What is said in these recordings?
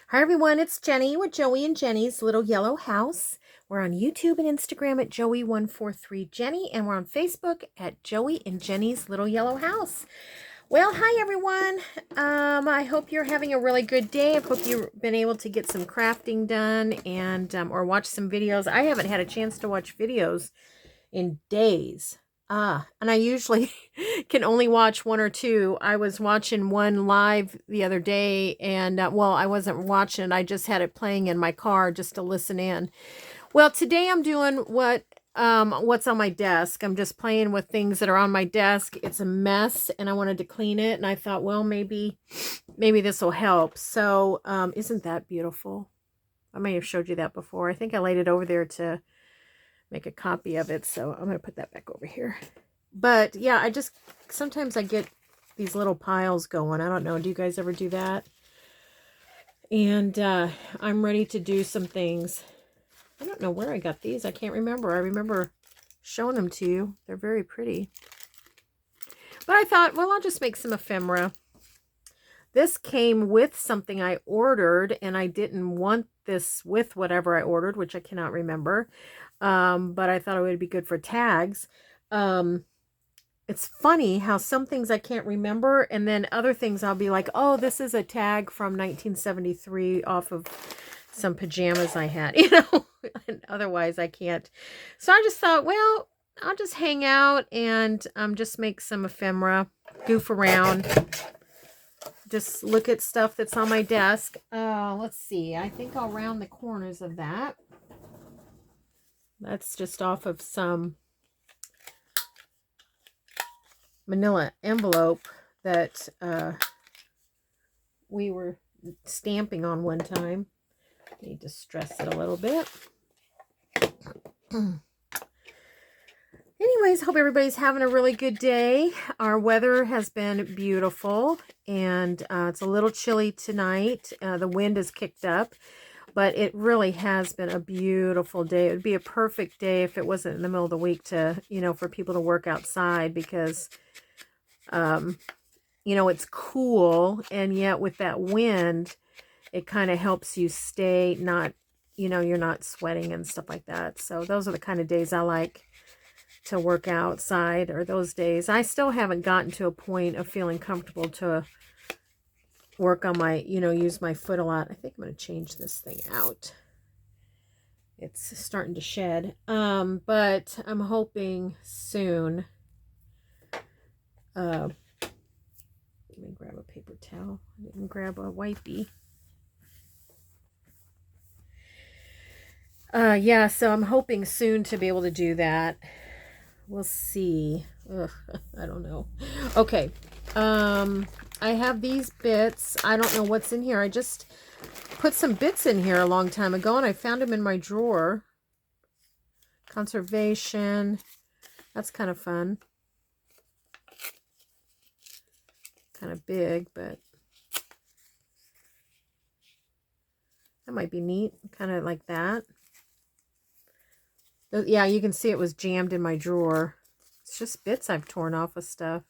Hi everyone, it's Jenny with Joey and Jenny's Little Yellow House. We're on YouTube and Instagram at Joey143Jenny, and we're on Facebook at Joey and Jenny's Little Yellow House. Well, hi everyone. I hope you're having a really good day. I hope you've been able to get some crafting done and or watch some videos. I haven't had a chance to watch videos in days. And I usually can only watch one or two. I was watching one live the other day, and well, I wasn't watching it. I just had it playing in my car just to listen in. Well, today I'm doing what's on my desk. I'm just playing with things that are on my desk. It's a mess, and I wanted to clean it, and I thought, well, maybe this will help. So, isn't that beautiful? I may have showed you that before. I think I laid it over there to make a copy of it, so I'm going to put that back over here. But yeah, sometimes I get these little piles going. I don't know, do you guys ever do that? And I'm ready to do some things. I don't know where I got these. I can't remember. I remember showing them to you. They're very pretty. But I thought, well, I'll just make some ephemera. This came with something I ordered, and I didn't want this with whatever I ordered, which I cannot remember. But I thought it would be good for tags. It's funny how some things I can't remember, and then other things I'll be like, oh, this is a tag from 1973 off of some pajamas I had, and otherwise I can't. So I just thought, well, I'll just hang out and just make some ephemera, goof around, just look at stuff that's on my desk. Let's see. I think I'll round the corners of that. That's just off of some manila envelope that we were stamping on one time. Need to stress it a little bit. Anyways, hope everybody's having a really good day. Our weather has been beautiful, and it's a little chilly tonight. The wind has kicked up, but it really has been a beautiful day. It would be a perfect day if it wasn't in the middle of the week to, for people to work outside, because, it's cool, and yet with that wind, it kind of helps you stay not, you're not sweating and stuff like that. So those are the kind of days I like to work outside, or those days. I still haven't gotten to a point of feeling comfortable to work on my, use my foot a lot. I think I'm going to change this thing out. It's starting to shed. But I'm hoping soon. Let me grab a paper towel. I didn't grab a wipey. Yeah, so I'm hoping soon to be able to do that. We'll see. Ugh, I don't know. Okay. I have these bits. I don't know what's in here. I just put some bits in here a long time ago, and I found them in my drawer. Conservation. That's kind of fun. Kind of big, but that might be neat. Kind of like that. Yeah, you can see it was jammed in my drawer. It's just bits I've torn off of stuff.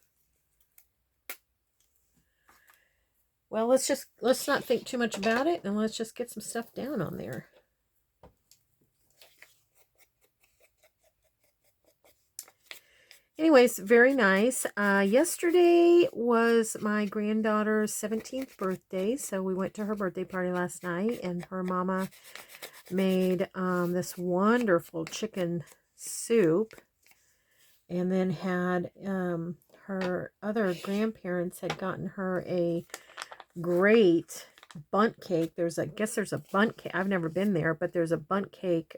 Well, let's not think too much about it, and let's just get some stuff down on there. Anyways, very nice. Yesterday was my granddaughter's 17th birthday, so we went to her birthday party last night, and her mama made this wonderful chicken soup, and then had her other grandparents had gotten her a great bundt cake. I guess there's a bundt cake. I've never been there, but there's a bundt cake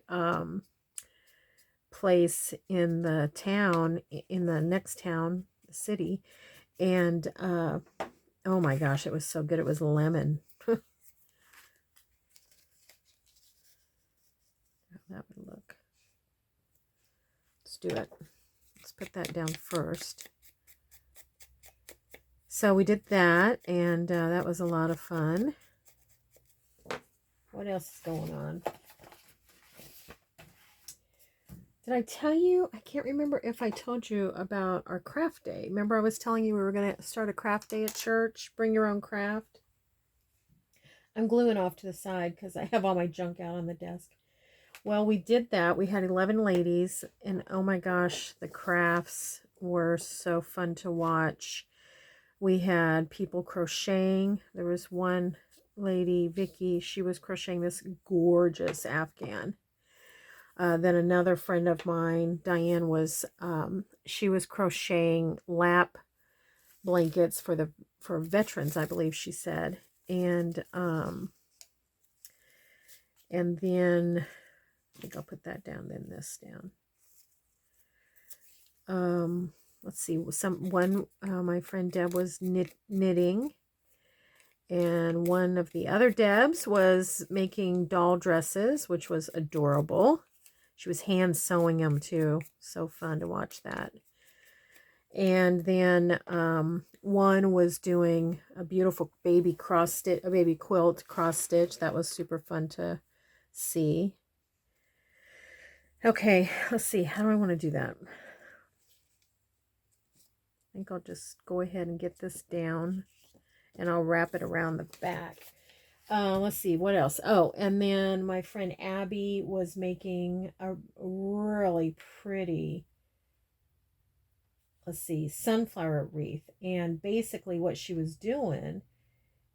place in the town, in the next town, the city, and oh my gosh, it was so good. It was lemon. That would look. Let's do it. Let's put that down first. So we did that, and that was a lot of fun. What else is going on? Did I tell you? I can't remember if I told you about our craft day. Remember I was telling you we were going to start a craft day at church? Bring your own craft. I'm gluing off to the side because I have all my junk out on the desk. Well, we did that. We had 11 ladies, and oh my gosh, the crafts were so fun to watch. We had people crocheting. There was one lady, Vicky, she was crocheting this gorgeous Afghan. Then another friend of mine, Diane, she was crocheting lap blankets for veterans, I believe she said. And then I think I'll put that down, then this down. Let's see, my friend Deb was knitting, and one of the other Debs was making doll dresses, which was adorable. She was hand sewing them too. So fun to watch that. And then one was doing a beautiful baby quilt cross stitch. That was super fun to see. Okay, let's see. How do I want to do that? I think I'll just go ahead and get this down, and I'll wrap it around the back. Let's see, what else? Oh, and then my friend Abby was making a really pretty, let's see, sunflower wreath. And basically what she was doing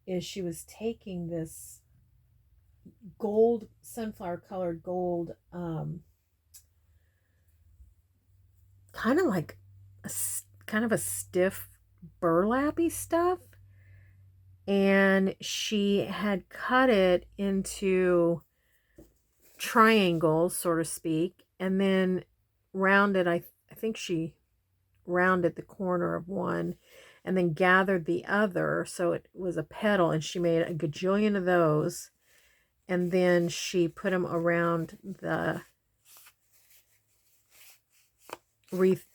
is she was taking this gold, sunflower colored gold, kind of like a stiff burlappy stuff, and she had cut it into triangles, so to speak, and then rounded, I think she rounded the corner of one and then gathered the other so it was a petal, and she made a gajillion of those, and then she put them around the wreath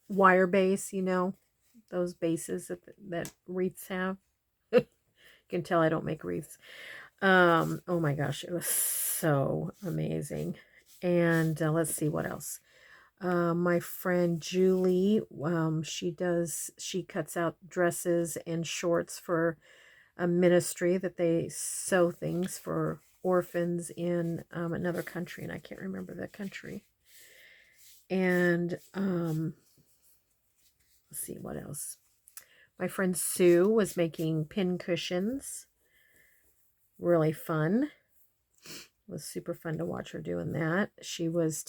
wire base, you know, those bases that wreaths have. You can tell I don't make wreaths. Oh my gosh, it was so amazing. And let's see what else. My friend Julie, she cuts out dresses and shorts for a ministry that they sew things for orphans in another country, and I can't remember the country. And let's see what else. My friend Sue was making pin cushions. Really fun. It was super fun to watch her doing that. She was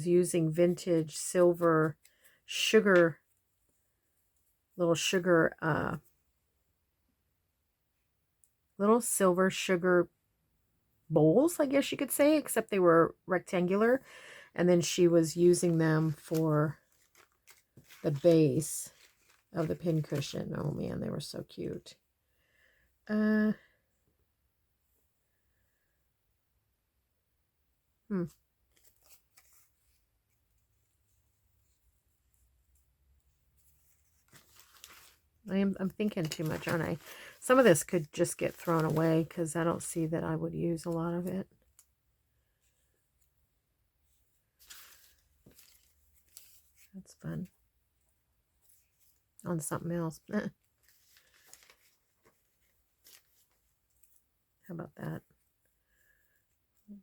using vintage silver sugar, little silver sugar bowls, I guess you could say, except they were rectangular. And then she was using them for the base of the pin cushion. Oh man, they were so cute. I'm thinking too much, aren't I? Some of this could just get thrown away because I don't see that I would use a lot of it. That's fun. On something else. How about that?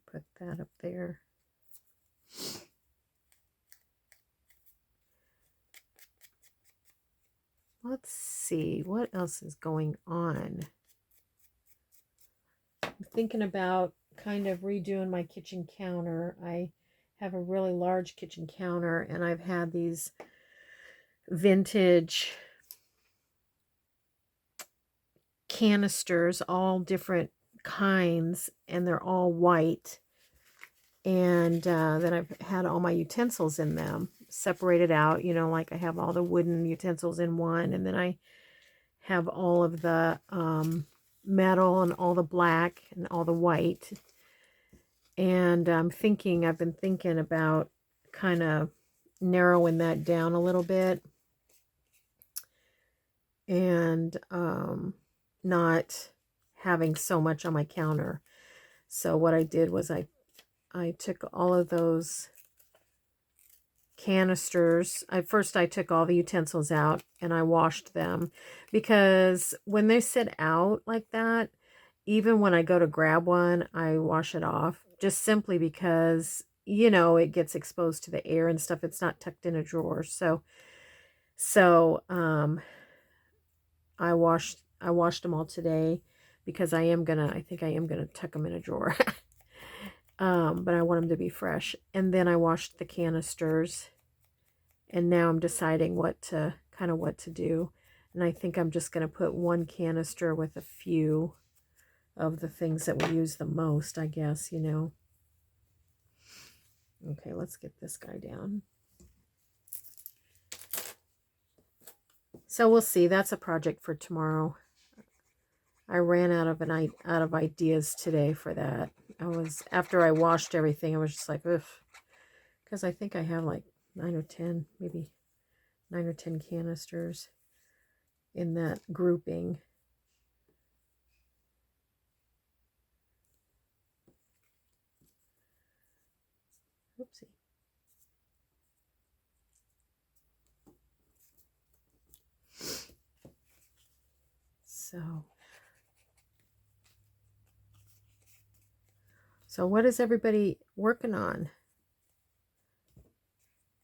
Put that up there. Let's see, what else is going on? I'm thinking about kind of redoing my kitchen counter. I have a really large kitchen counter, and I've had these vintage canisters, all different kinds, and they're all white. And then I've had all my utensils in them separated out, you know, like I have all the wooden utensils in one, and then I have all of the metal and all the black and all the white. And I've been thinking about kind of narrowing that down a little bit, and not having so much on my counter. So what I did was I took all of those canisters. I took all the utensils out and I washed them, because when they sit out like that, even when I go to grab one, I wash it off just simply because, you know, it gets exposed to the air and stuff. It's not tucked in a drawer. So I washed them all today because I think I am gonna tuck them in a drawer. But I want them to be fresh. And then I washed the canisters, and now I'm deciding what to do. And I think I'm just gonna put one canister with a few of the things that we use the most, I guess, you know. Okay, let's get this guy down. So we'll see. That's a project for tomorrow. I ran out of ideas today for that. After I washed everything, I was just like, ugh, because I think I have like 9 or 10, maybe 9 or 10 canisters in that grouping. Oopsie. So what is everybody working on?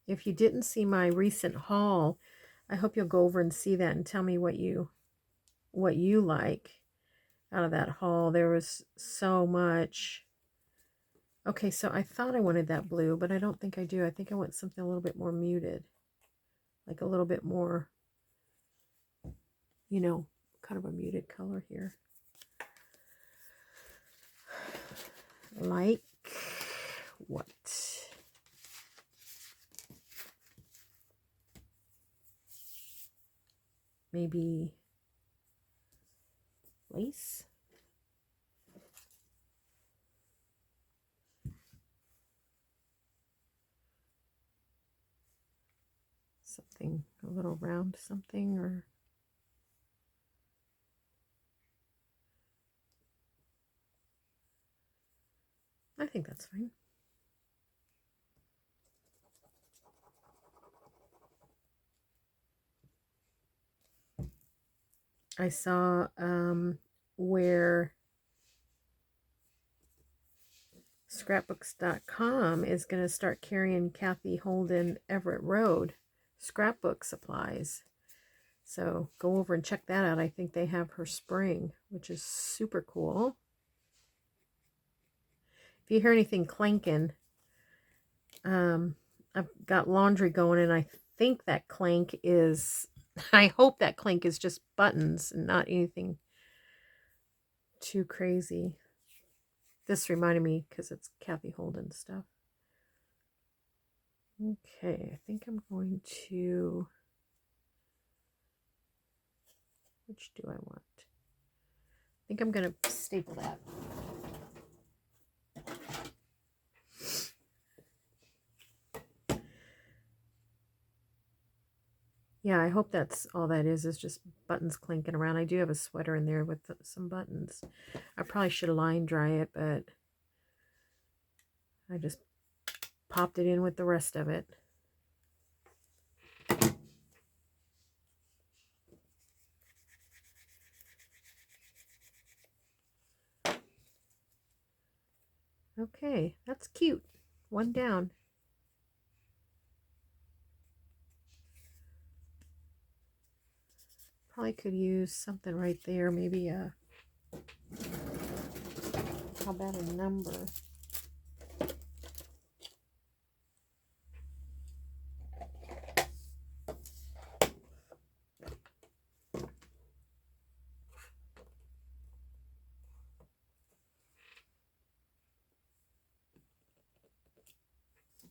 If you didn't see my recent haul, I hope you'll go over and see that and tell me what you like out of that haul. There was so much. Okay, so I thought I wanted that blue, but I don't think I do. I think I want something a little bit more muted. Like a little bit more, you know, kind of a muted color here. Like what? Maybe lace? Something a little round something, or I think that's fine. I saw where scrapbooks.com is going to start carrying Kathy Holden Everett Road scrapbook supplies. So go over and check that out. I think they have her spring, which is super cool. If you hear anything clanking, I've got laundry going, and I think that clank is, I hope that clank is just buttons and not anything too crazy. This reminded me because it's Kathy Holden stuff. Okay, I think I'm going to, which do I want? I think I'm going to staple that. Yeah, I hope that's all that is just buttons clinking around. I do have a sweater in there with some buttons. I probably should line dry it, but I just popped it in with the rest of it. Okay, that's cute. One down. Probably could use something right there. Maybe how about a number?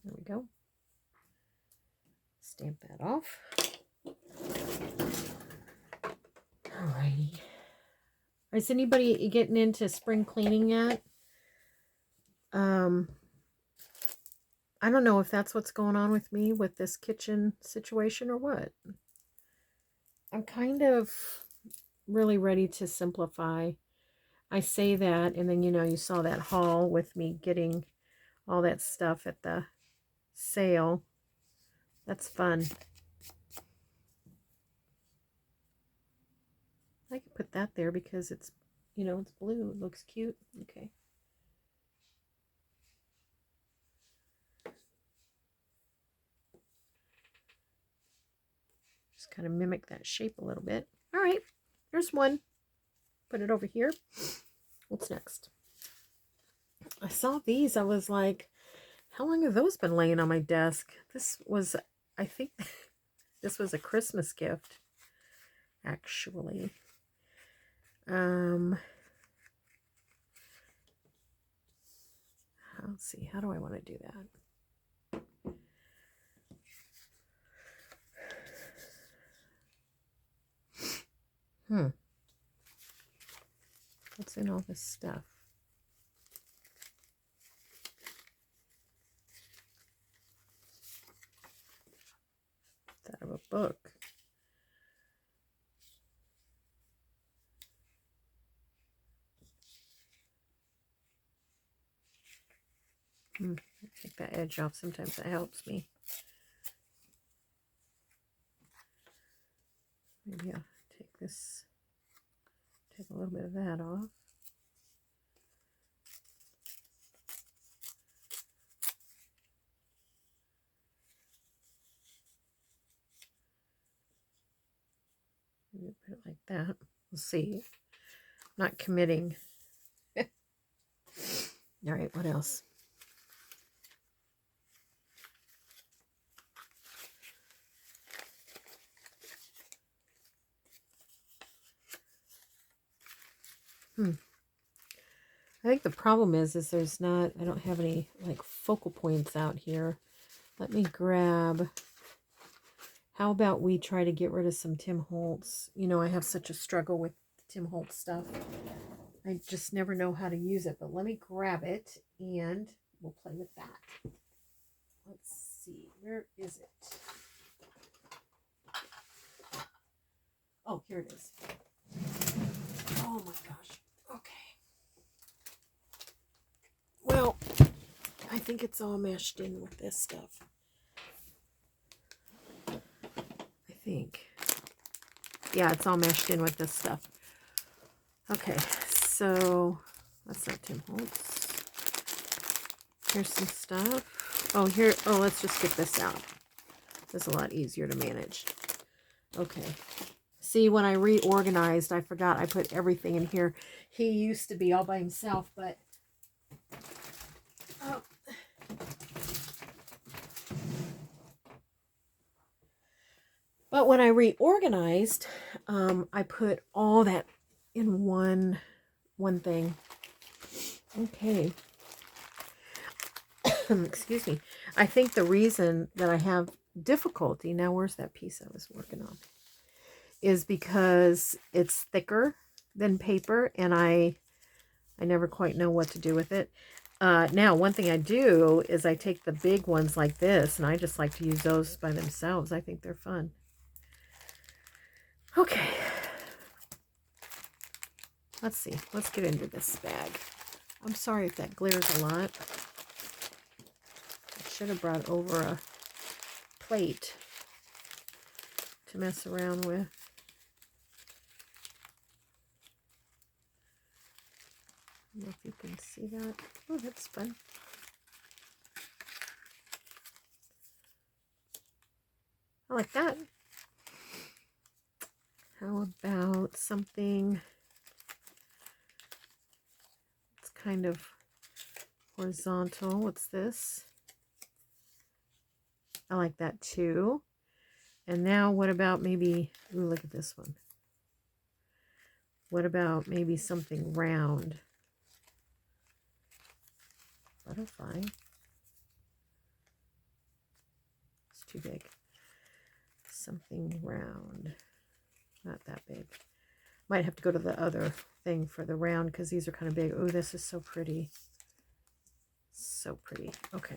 There we go. Stamp that off. Alrighty. Is anybody getting into spring cleaning yet? I don't know if that's what's going on with me with this kitchen situation or what. I'm kind of really ready to simplify. I say that, and then, you know, you saw that haul with me getting all that stuff at the sale. That's fun. I could put that there because it's you know, it's blue. It looks cute. Okay. Just kind of mimic that shape a little bit. All right, here's one. Put it over here. What's next? I saw these. I was like, how long have those been laying on my desk? This was, I think, this was a Christmas gift, actually. Let's see. How do I want to do that? What's in all this stuff? It's out of a book. Take that edge off. Sometimes that helps me. Maybe I'll take this, take a little bit of that off. Maybe put it like that. We'll see. Not committing. All right, what else? I think the problem is there's not, I don't have any like focal points out here. Let me grab, how about we try to get rid of some Tim Holtz? You know, I have such a struggle with Tim Holtz stuff. I just never know how to use it, but let me grab it and we'll play with that. Let's see, where is it? Oh, here it is. Oh my gosh. Okay. Well, I think it's all meshed in with this stuff. I think. Yeah, it's all meshed in with this stuff. Okay, so that's not Tim Holtz. Here's some stuff. Oh, here. Oh, let's just get this out. This is a lot easier to manage. Okay. See, when I reorganized, I forgot I put everything in here. He used to be all by himself, but when I reorganized, I put all that in one thing. Okay. Excuse me. I think the reason that I have difficulty, now where's that piece I was working on, is because it's thicker than paper and I never quite know what to do with it. Now, one thing I do is I take the big ones like this and I just like to use those by themselves. I think they're fun. Okay. Let's see. Let's get into this bag. I'm sorry if that glares a lot. I should have brought over a plate to mess around with. I don't know if you can see that. Oh, that's fun. I like that. How about something that's kind of horizontal? What's this? I like that too. And now what about maybe, ooh, look at this one. What about maybe something round? Butterfly. It's too big. Something round. Not that big. Might have to go to the other thing for the round because these are kind of big. Oh, this is so pretty. So pretty. Okay.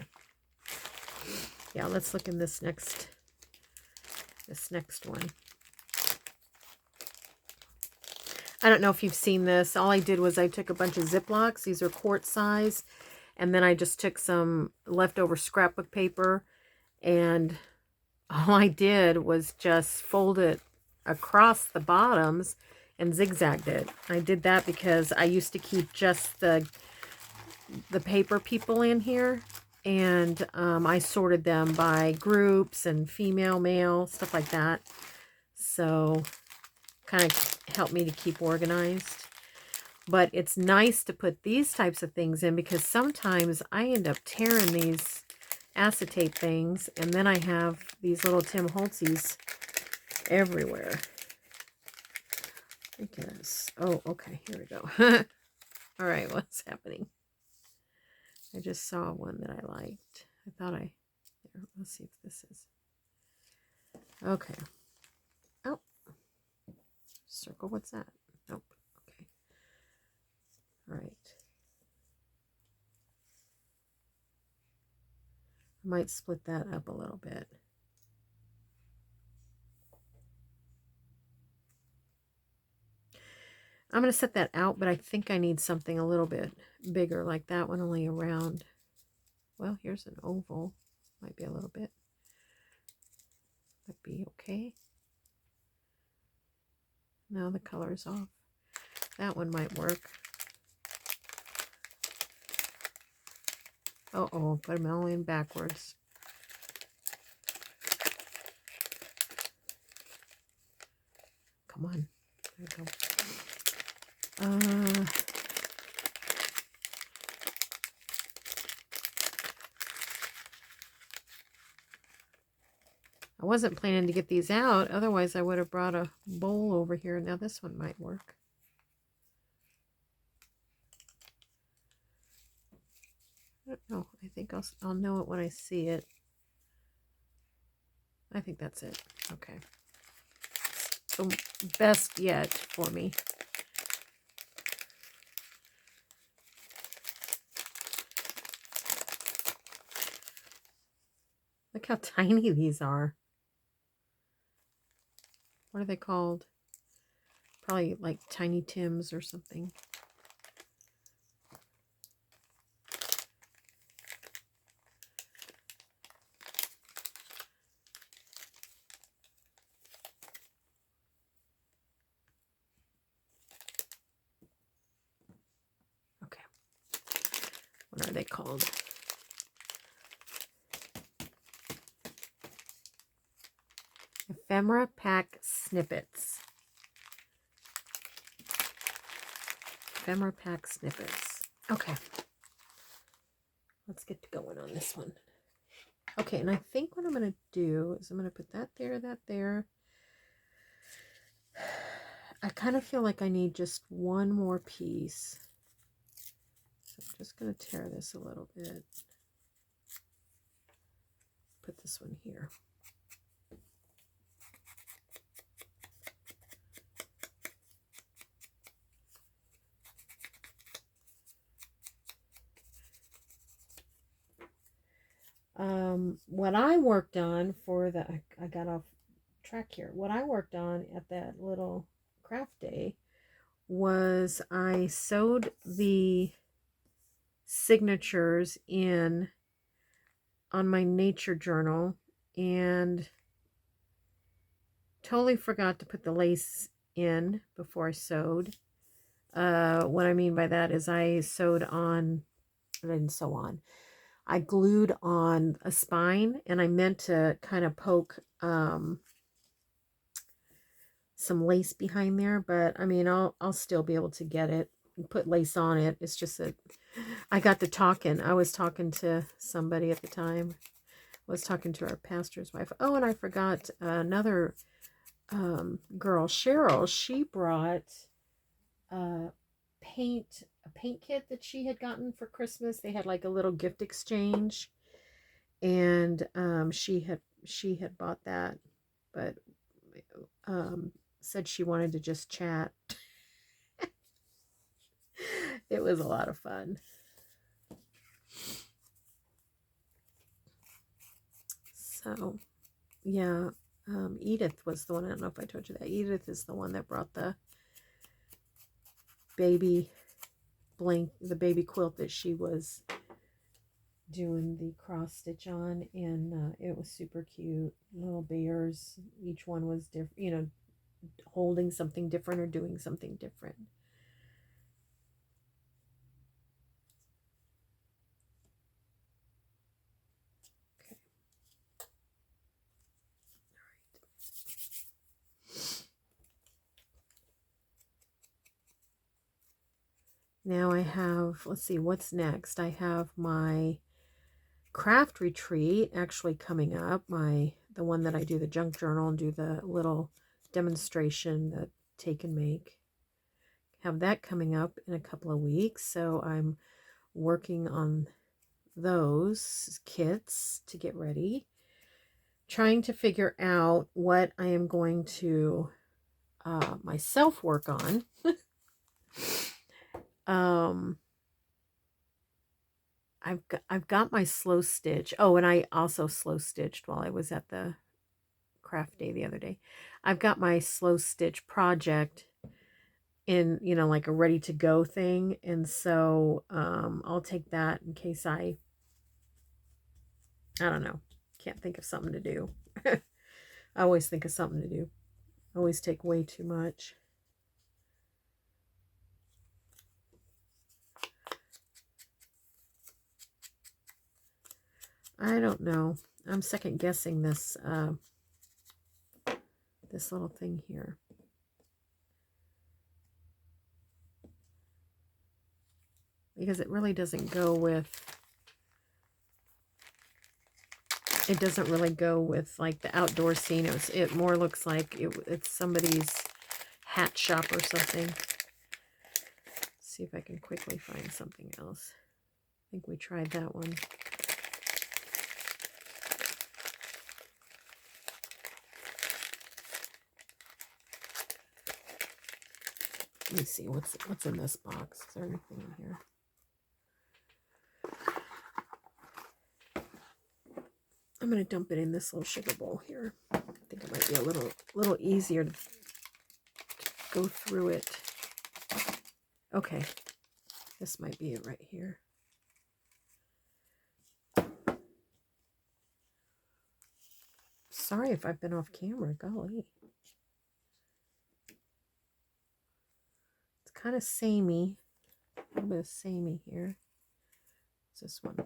Yeah, let's look in this next one. I don't know if you've seen this. All I did was I took a bunch of Ziplocs. These are quart size. And then I just took some leftover scrapbook paper. And all I did was just fold it across the bottoms and zigzagged it. I did that because I used to keep just the paper people in here, and I sorted them by groups and female, male, stuff like that. So kind of helped me to keep organized. But it's nice to put these types of things in because sometimes I end up tearing these acetate things, and then I have these little Tim Holtzies everywhere. I guess. Oh, okay. Here we go. All right, what's happening? I just saw one that I liked. I thought there, let's see if this is. Okay. Oh. Circle, what's that? Nope. Okay. All right. I might split that up a little bit. I'm going to set that out, but I think I need something a little bit bigger, like that one, only around. Well, here's an oval. Might be a little bit. Might be okay. Now the color's off. That one might work. Uh-oh, put them all in backwards. Come on. There we go. I wasn't planning to get these out. Otherwise, I would have brought a bowl over here. Now this one might work. I don't know. I think I'll know it when I see it. I think that's it. Okay. So best yet for me. Look how tiny these are. What are they called? Probably like Tiny Tims or something. Okay. What are they called? Ephemera Pack Snippets. Ephemera Pack Snippets. Okay. Let's get going on this one. Okay, and I think what I'm going to do is I'm going to put that there. I kind of feel like I need just one more piece. So I'm just going to tear this a little bit. Put this one here. What I worked on for I got off track here. What I worked on at that little craft day was I sewed the signatures in on my nature journal and totally forgot to put the lace in before I sewed. What I mean by that is I sewed on, I didn't sew on. I glued on a spine, and I meant to kind of poke some lace behind there, but I mean, I'll still be able to get it and put lace on it. It's just that I got to talking. I was talking to somebody at the time. I was talking to our pastor's wife. Oh, and I forgot another girl, Cheryl. She brought a paint kit that she had gotten for Christmas. They had like a little gift exchange, and she had bought that, but said she wanted to just chat. It was a lot of fun. So yeah, Edith was the one. I don't know if I told you that. Edith is the one that brought the baby baby quilt that she was doing the cross stitch on, and it was super cute. Little bears, each one was different, holding something different or doing something different. Okay. Now I have, let's see, what's next? I have my craft retreat actually coming up, the one that I do the junk journal and do the little demonstration that take and make. Have that coming up in a couple of weeks, so I'm working on those kits to get ready. Trying to figure out what I am going to myself work on. I've got my slow stitch. Oh, and I also slow stitched while I was at the craft day the other day. I've got my slow stitch project in, like a ready to go thing. And so I'll take that in case I don't know, can't think of something to do. I always think of something to do. I always take way too much. I don't know. I'm second guessing this this little thing here. Because it really doesn't go with, it doesn't really go with like the outdoor scene. It more looks like it's somebody's hat shop or something. Let's see if I can quickly find something else. I think we tried that one. Let me see what's in this box. Is there anything in here? I'm going to dump it in this little sugar bowl here. I think it might be a little easier to go through it. Okay, this might be it right here. Sorry if I've been off camera, golly. It's kind of samey. A little bit of samey here. What's this one?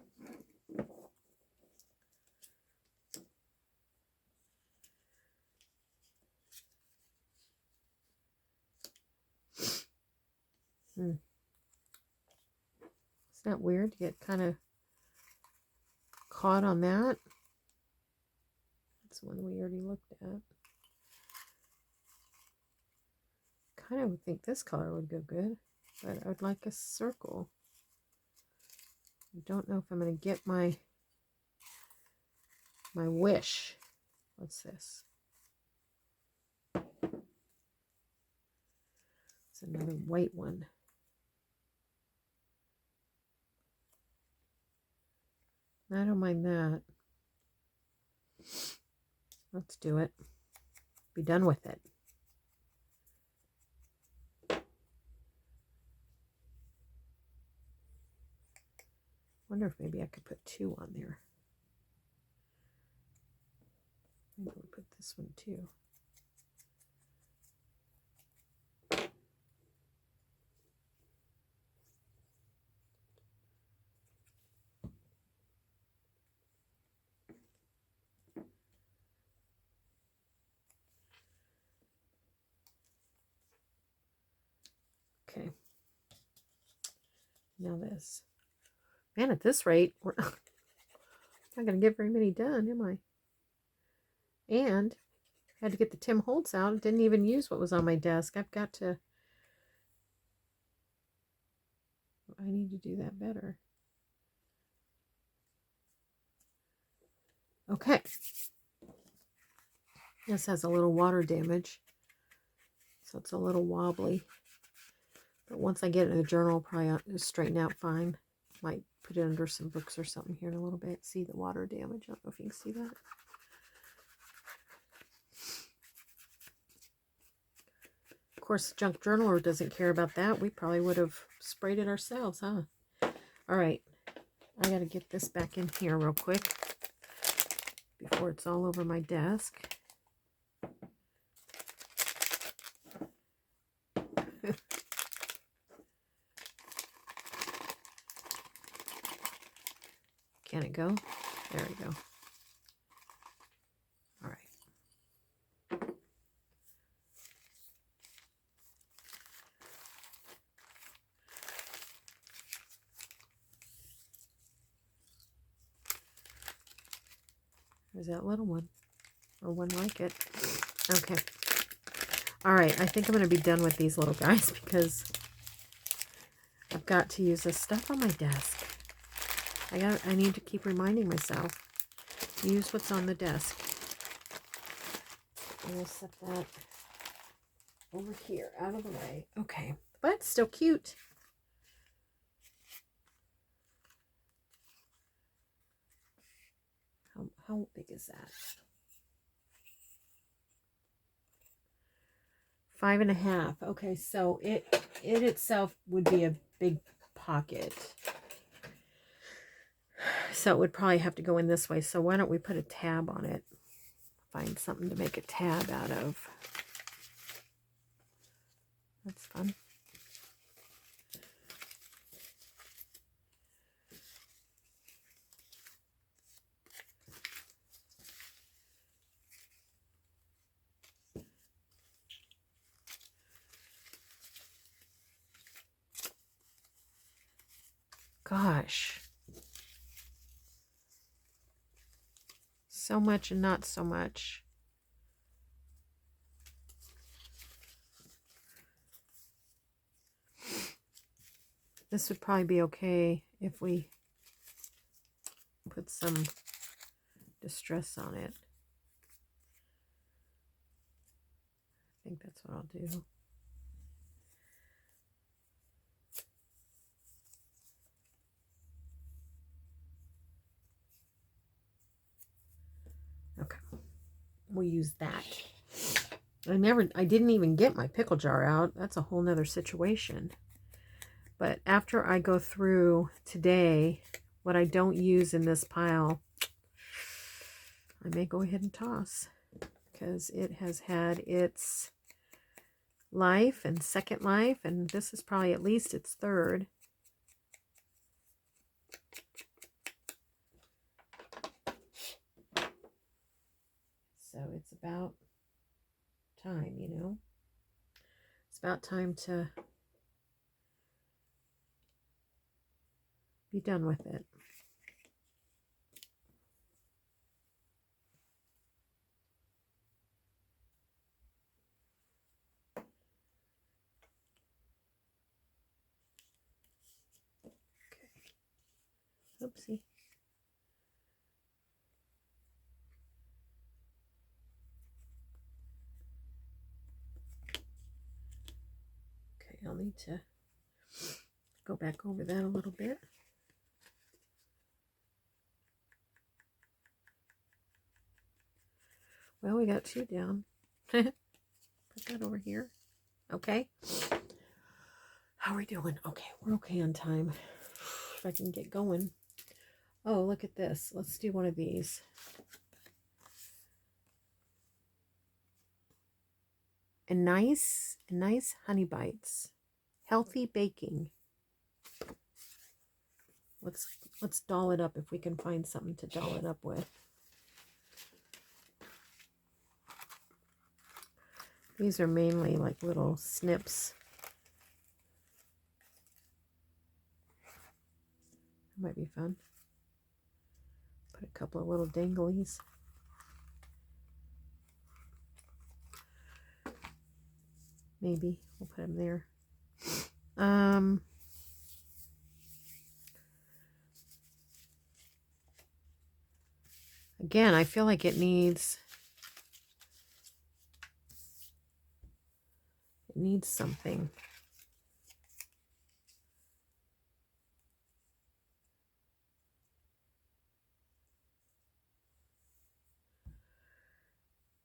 Isn't that weird? You get kind of caught on that. That's one we already looked at. Kind of would think this color would go good, but I would like a circle. I don't know if I'm going to get my wish. What's this? It's another white one. I don't mind that. Let's do it. Be done with it. Wonder if maybe I could put two on there. Maybe we'll put this one too. Okay. Now this. Man, at this rate, we're not going to get very many done, am I? And I had to get the Tim Holtz out. Didn't even use what was on my desk. I've got to... I need to do that better. Okay. This has a little water damage, so it's a little wobbly. But once I get it in the journal, I'll probably straighten out fine. Might put it under some books or something here in a little bit. See the water damage? I don't know if you can see that. Of course, the junk journaler doesn't care about that. We probably would have sprayed it ourselves, huh? All right. I got to get this back in here real quick before it's all over my desk. Can it go? There we go. All right. There's that little one, or one like it. Okay. All right, I think I'm going to be done with these little guys because I've got to use this stuff on my desk. I need to keep reminding myself, use what's on the desk. I'm going to set that over here, out of the way. Okay, but it's still cute. How big is that? 5.5. Okay, so it itself would be a big pocket. So it would probably have to go in this way. So why don't we put a tab on it? Find something to make a tab out of. That's fun. Gosh. So much and not so much. This would probably be okay if we put some distress on it. I think that's what I'll do. Okay, we'll use that. I didn't even get my pickle jar out. That's a whole nother situation. But after I go through today, what I don't use in this pile, I may go ahead and toss because it has had its life and second life, and this is probably at least its third. So it's about time, you know. It's about time to be done with it. Okay. Oopsie. Okay, I'll need to go back over that a little bit. Well, we got 2 down. Put that over here. Okay. How are we doing? Okay, we're okay on time. If I can get going. Oh, look at this. Let's do one of these. And nice honey bites. Healthy baking. Let's doll it up if we can find something to doll it up with. These are mainly like little snips. That might be fun. Put a couple of little danglies. Maybe we'll put them there. Again, I feel like it needs something.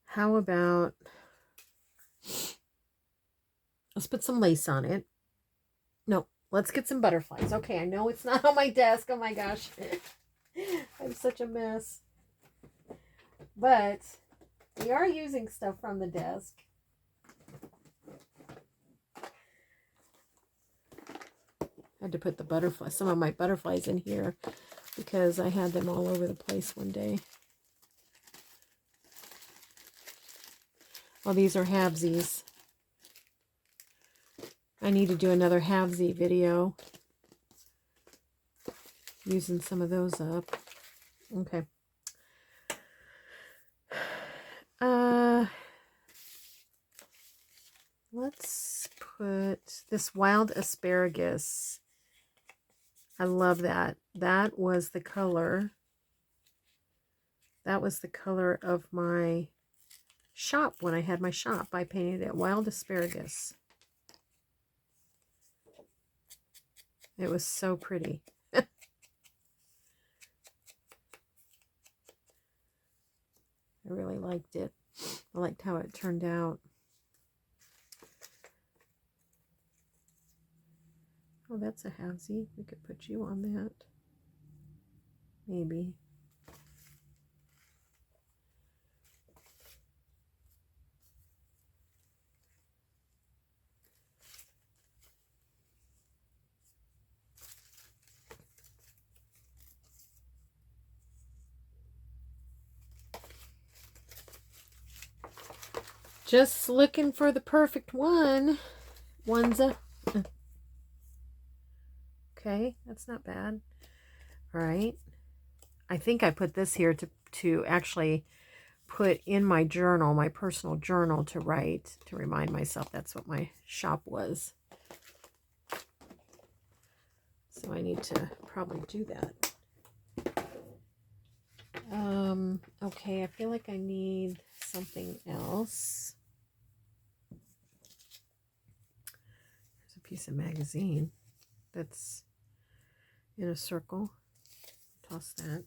How about, let's put some lace on it. No, let's get some butterflies. Okay, I know it's not on my desk. Oh my gosh. I'm such a mess. But we are using stuff from the desk. I had to put the butterfly, some of my butterflies in here. because I had them all over the place one day. Well, these are halvesies. I need to do another halvesy video using some of those up. Okay. Let's put this wild asparagus. I love that. That was the color. That was the color of my shop when I had my shop. I painted it wild asparagus. It was so pretty. I really liked it. I liked how it turned out. Oh, that's a halvesy. We could put you on that. Maybe. Just looking for the perfect one. Okay, that's not bad. All right. I think I put this here to actually put in my journal, my personal journal, to write, to remind myself that's what my shop was. So I need to probably do that. Okay, I feel like I need something else. There's a piece of magazine that's in a circle. Toss that.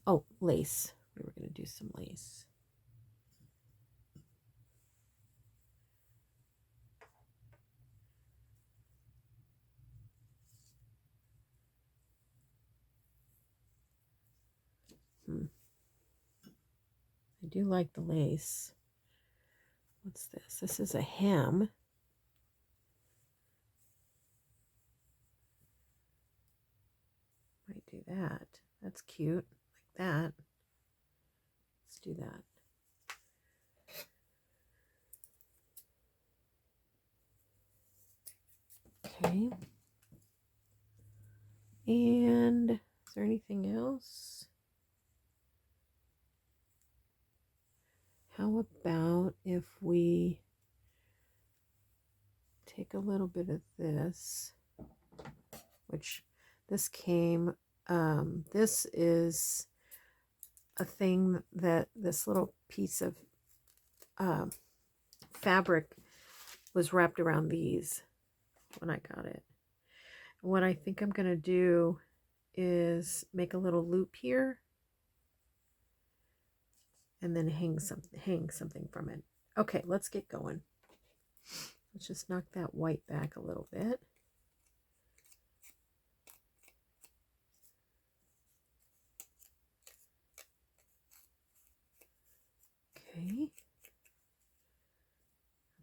Oh, lace. We were going to do some lace. I do like the lace. What's this? This is a hem. Might do that. That's cute. Like that. Let's do that. Okay. And is there anything else? How about if we take a little bit of this, which this came, this is a thing that this little piece of fabric was wrapped around these when I got it. What I think I'm going to do is make a little loop here and then hang something from it. Okay, let's get going. Let's just knock that white back a little bit. Okay.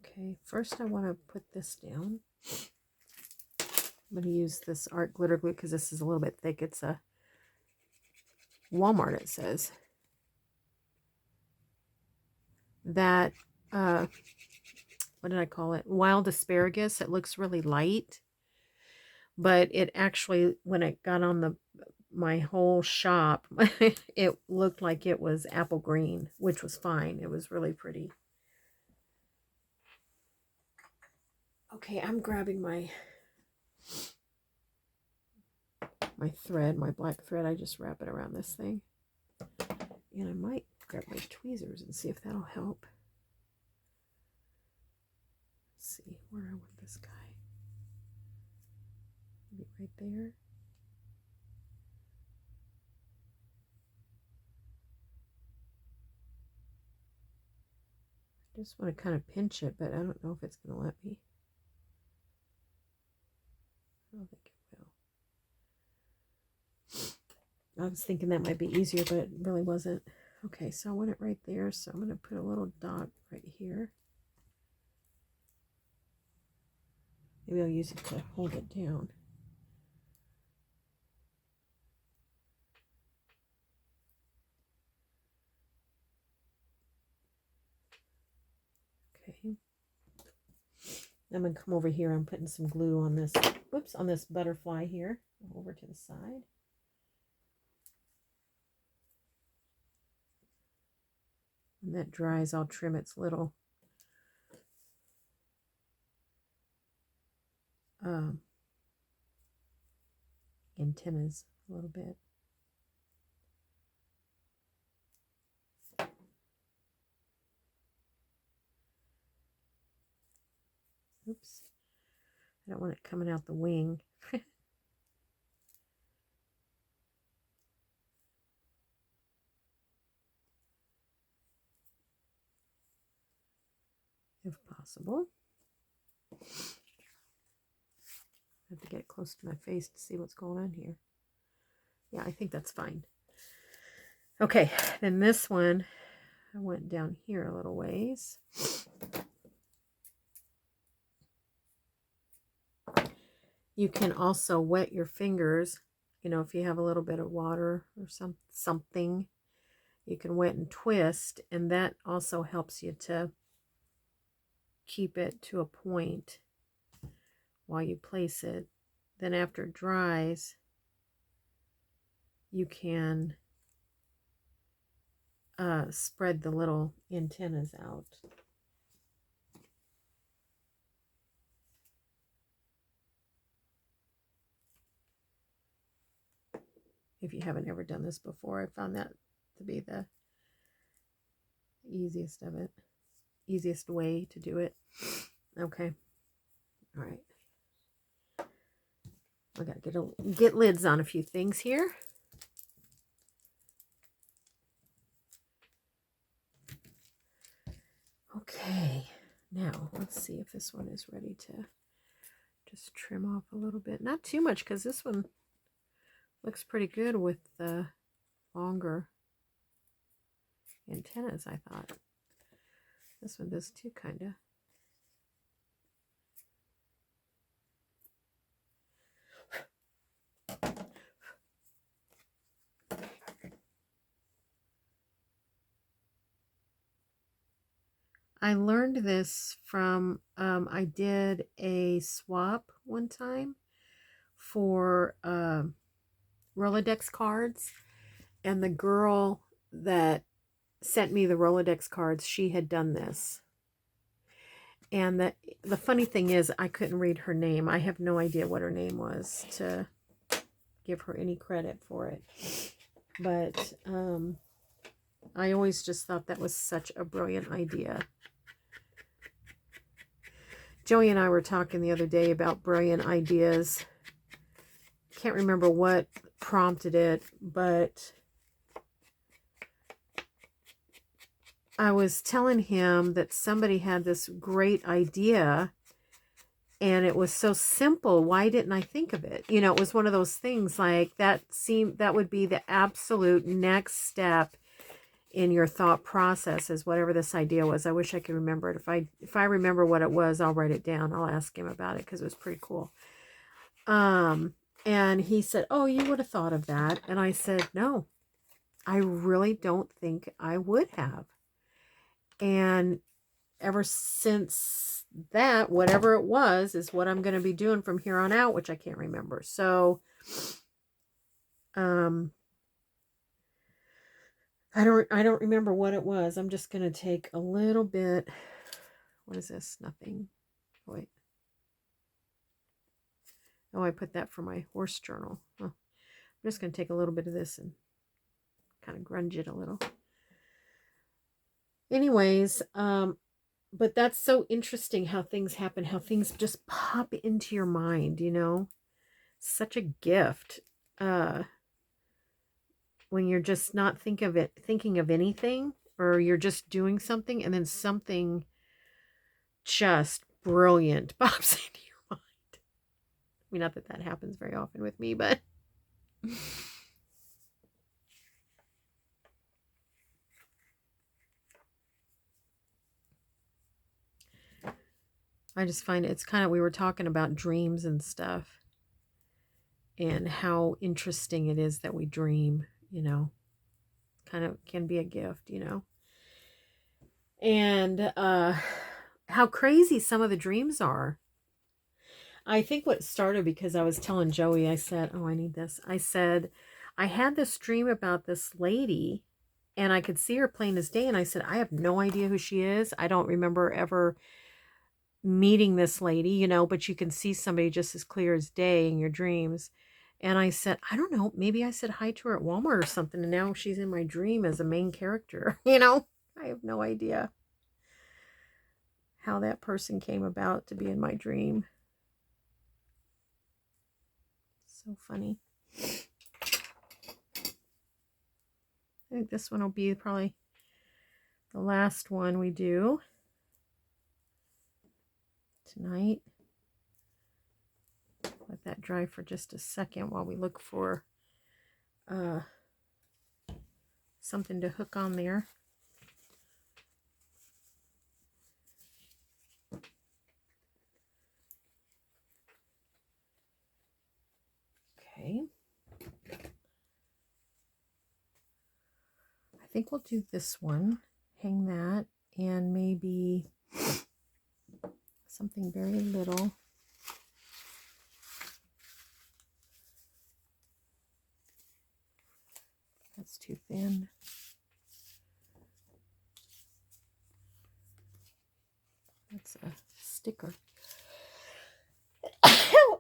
Okay, first I want to put this down. I'm going to use this art glitter glue because this is a little bit thick. It's a Walmart, it says. That, what did I call it? Wild asparagus. It looks really light. But it actually, when it got on my whole shop, it looked like it was apple green, which was fine. It was really pretty. Okay, I'm grabbing my thread, my black thread. I just wrap it around this thing. And I might grab my tweezers and see if that'll help. Let's see where I want this guy. Maybe right there. I just want to kind of pinch it, but I don't know if it's going to let me. I don't think it will. I was thinking that might be easier, but it really wasn't. Okay, so I want it right there, so I'm going to put a little dot right here. Maybe I'll use it to hold it down. I'm going to come over here. I'm putting some glue on this, whoops, on this butterfly here. Over to the side. When that dries, I'll trim its little antennas a little bit. Oops. I don't want it coming out the wing. If possible. I have to get it close to my face to see what's going on here. Yeah, I think that's fine. Okay, then this one, I went down here a little ways. You can also wet your fingers, you know, if you have a little bit of water or something, you can wet and twist, and that also helps you to keep it to a point while you place it. Then after it dries, you can spread the little antennas out. If you haven't ever done this before, I found that to be the easiest way to do it. Okay. All right. I gotta get lids on a few things here. Okay, now let's see if this one is ready to just trim off a little bit. Not too much, because this one looks pretty good with the longer antennas, I thought. This one does too, kind of. I learned this from, I did a swap one time for Rolodex cards, and the girl that sent me the Rolodex cards, she had done this. And the funny thing is, I couldn't read her name. I have no idea what her name was to give her any credit for it. But I always just thought that was such a brilliant idea. Joey and I were talking the other day about brilliant ideas. Can't remember what prompted it, but I was telling him that somebody had this great idea and it was so simple. Why didn't I think of it? You know, it was one of those things like that would be the absolute next step in your thought process, is whatever this idea was. I wish I could remember it. If I remember what it was, I'll write it down. I'll ask him about it because it was pretty cool. And he said, "Oh, you would have thought of that." And I said, "No, I really don't think I would have." And ever since that, whatever it was, is what I'm going to be doing from here on out, which I can't remember. So, I don't remember what it was. I'm just going to take a little bit. What is this? Nothing. Wait. Oh, I put that for my horse journal. Oh, I'm just going to take a little bit of this and kind of grunge it a little. Anyways, but that's so interesting how things happen, how things just pop into your mind, you know? Such a gift. When you're just not thinking of anything, or you're just doing something, and then something just brilliant pops into your mind. I mean, not that that happens very often with me, but I just find it's kind of, we were talking about dreams and stuff, and how interesting it is that we dream, you know, kind of can be a gift, you know, and how crazy some of the dreams are. I think what started because I was telling Joey, I said, oh, I need this. I said, I had this dream about this lady and I could see her plain as day. And I said, I have no idea who she is. I don't remember ever meeting this lady, you know, but you can see somebody just as clear as day in your dreams. And I said, I don't know, maybe I said hi to her at Walmart or something. And now she's in my dream as a main character, you know, I have no idea how that person came about to be in my dream. So funny. I think this one will be probably the last one we do tonight. Let that dry for just a second while we look for something to hook on there. Okay. I think we'll do this one. Hang that and maybe something very little. That's too thin. That's a sticker.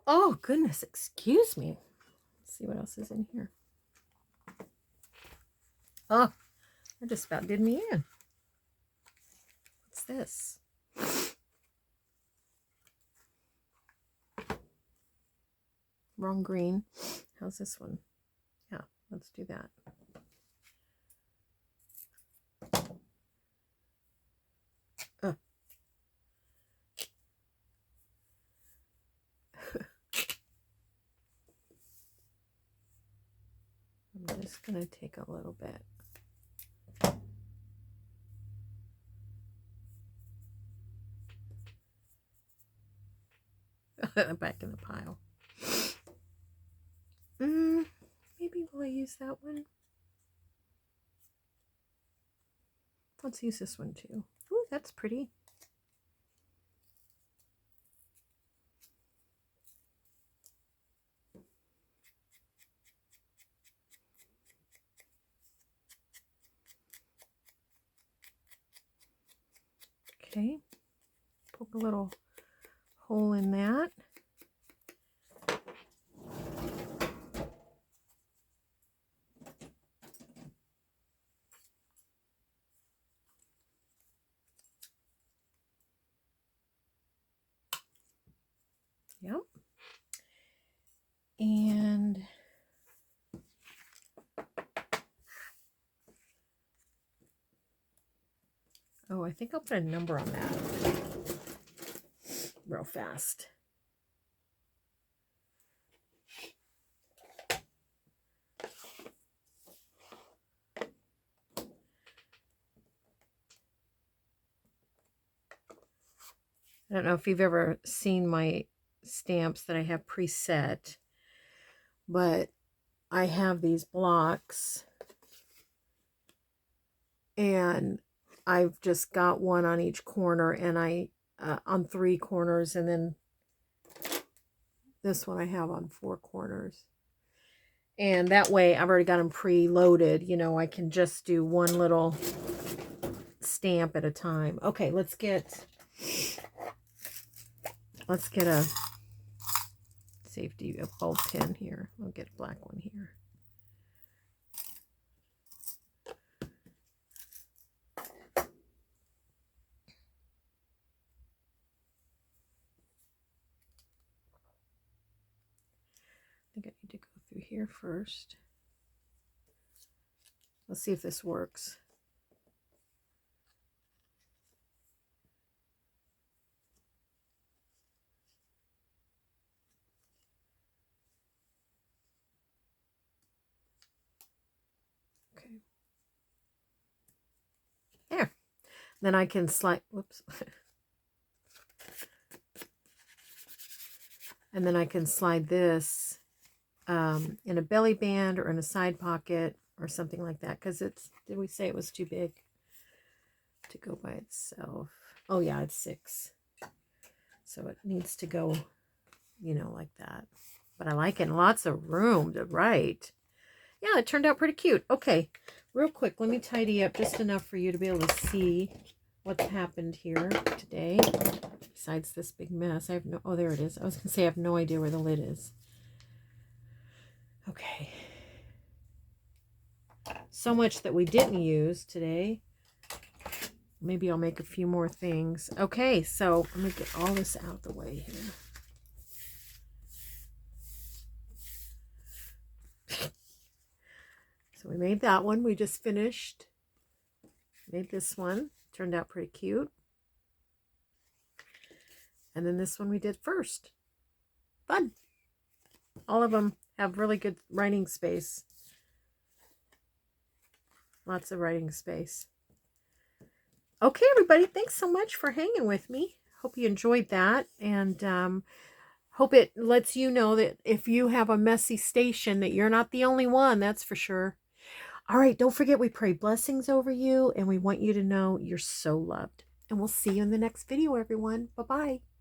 Oh, goodness, excuse me. Let's see what else is in here. Oh, that just about did me in. What's this? Wrong green. How's this one? Yeah, let's do that. I'm just going to take a little bit. Back in the pile. Maybe will I use that one? Let's use this one too. Ooh, that's pretty. Okay, poke a little hole in that. Yep. And oh, I think I'll put a number on that real fast. I don't know if you've ever seen my stamps that I have preset, but I have these blocks and I've just got one on each corner and I on 3 corners, and then this one I have on 4 corners. And that way I've already got them pre-loaded, you know, I can just do one little stamp at a time. Okay, let's get a safety, a bulb pin here. I'll get a black one here. I think I need to go through here first. Let's see if this works. Okay. There. Then I can slide, whoops. And then I can slide this in a belly band or in a side pocket or something like that, because it's, did we say it was too big to go by itself? Oh yeah, it's 6, so it needs to go you know, like that. But I like it. Lots of room to write. Yeah, it turned out pretty cute. Okay, real quick, let me tidy up just enough for you to be able to see what's happened here today. Besides this big mess, I have no, oh, there it is. I was going to say I have no idea where the lid is. Okay. So much that we didn't use today. Maybe I'll make a few more things. Okay, so let me get all this out of the way here. So we made that one. We just finished. Made this one. Turned out pretty cute. And then this one we did first. Fun. All of them have really good writing space. Lots of writing space. Okay, everybody. Thanks so much for hanging with me. Hope you enjoyed that. And hope it lets you know that if you have a messy station, that you're not the only one. That's for sure. All right, don't forget we pray blessings over you, and we want you to know you're so loved. And we'll see you in the next video, everyone. Bye-bye.